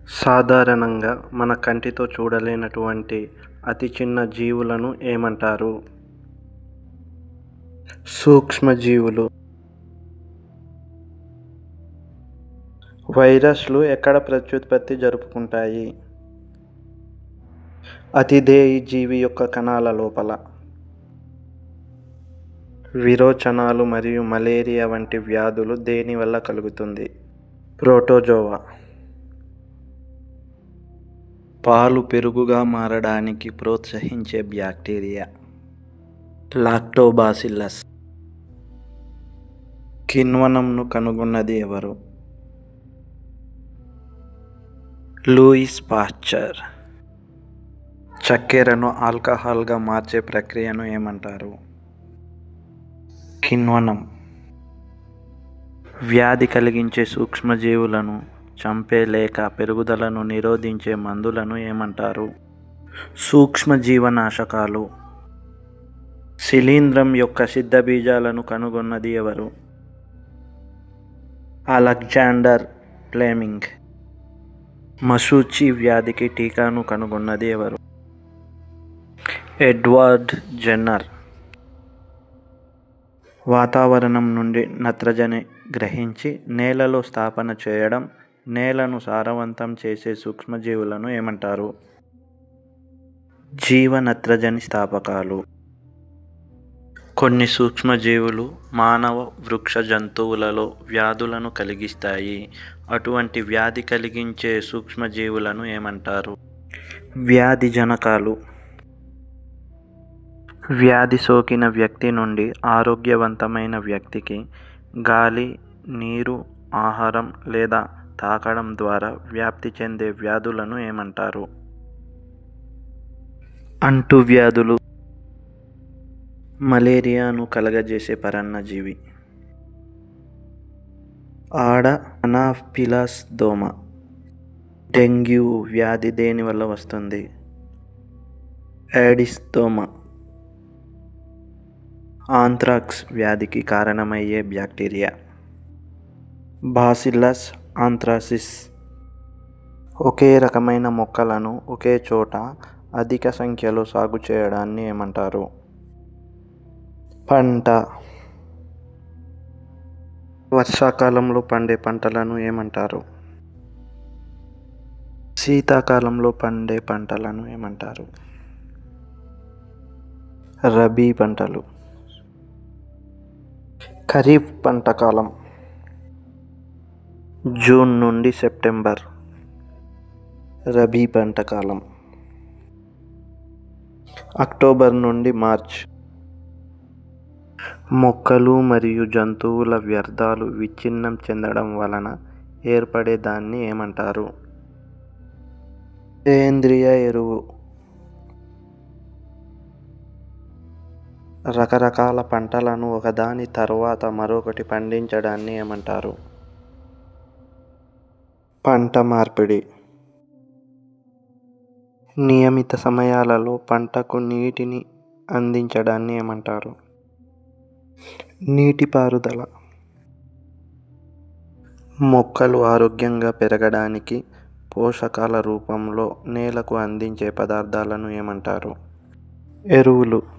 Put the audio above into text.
సాధారణంగా మన కంటితో చూడలేనటువంటి అతి చిన్న జీవులను ఏమంటారు? సూక్ష్మజీవులు. వైరస్లు ఎక్కడ ప్రత్యుత్పత్తి జరుపుకుంటాయి? అతిధేయి జీవి యొక్క కణాల లోపల. విరోచనాలు మరియు మలేరియా వంటి వ్యాధులు దేని వల్ల కలుగుతుంది? ప్రోటోజోవా. పాలు పెరుగుగా మారడానికి ప్రోత్సహించే బ్యాక్టీరియా లాక్టోబాసిల్లస్. కిణ్వనంను కనుగొన్నది ఎవరు? Louis Pasteur. చక్కెరను ఆల్కహాల్గా మార్చే ప్రక్రియను ఏమంటారు? కిణ్వనం. వ్యాధి కలిగించే సూక్ష్మజీవులను చంపే లేక పెరుగుదలను నిరోధించే మందులను ఏమంటారు? సూక్ష్మజీవనాశకాలు. శిలీంధ్రం యొక్క సిద్ధబీజాలను కనుగొన్నది ఎవరు? Alexander Fleming. మశూచి వ్యాధికి టీకాను కనుగొన్నది ఎవరు? Edward Jenner. వాతావరణం నుండి నత్రజని గ్రహించి నేలలో స్థాపన చేయడం, నేలను సారవంతం చేసే సూక్ష్మజీవులను ఏమంటారు? జీవనత్రజని స్థాపకాలు. కొన్ని సూక్ష్మజీవులు మానవ, వృక్ష, జంతువులలో వ్యాధులను కలిగిస్తాయి. అటువంటి వ్యాధి కలిగించే సూక్ష్మజీవులను ఏమంటారు? వ్యాధి జనకాలు. వ్యాధి సోకిన వ్యక్తి నుండి ఆరోగ్యవంతమైన వ్యక్తికి గాలి, నీరు, ఆహారం లేదా తాకడం ద్వారా వ్యాప్తి చెందే వ్యాధులను ఏమంటారు? అంటువ్యాధులు. మలేరియాను కలగజేసే పరాన్నజీవి. ఆడ అనాఫిలాస్ దోమ. డెంగ్యూ వ్యాధి దేని వల్ల వస్తుంది? ఏడిస్ దోమ. ఆంత్రాక్స్ వ్యాధికి కారణమయ్యే బ్యాక్టీరియా బాసిల్లస్ ఆంత్రాసిస్. ఒకే రకమైన మొక్కలను ఒకే చోట అధిక సంఖ్యలో సాగు చేయడాన్ని ఏమంటారు? పంట. వర్షాకాలంలో పండే పంటలను ఏమంటారు? శీతాకాలంలో పండే పంటలను ఏమంటారు? రబీ పంటలు. ఖరీఫ్ పంట కాలం జూన్ నుండి సెప్టెంబర్. రబీ పంట కాలం అక్టోబర్ నుండి మార్చ్. మొక్కలు మరియు జంతువుల వ్యర్థాలు విచ్ఛిన్నం చెందడం వలన ఏర్పడే దాన్ని ఏమంటారు? సేంద్రియ ఎరువు. రకరకాల పంటలను ఒకదాని తర్వాత మరొకటి పండించడాన్ని ఏమంటారు? పంట మార్పిడి. నియమిత సమయాలలో పంటకు నీటిని అందించడాన్ని ఏమంటారు? నీటిపారుదల. మొక్కలు ఆరోగ్యంగా పెరగడానికి పోషకాల రూపంలో నేలకు అందించే పదార్థాలను ఏమంటారు? ఎరువులు.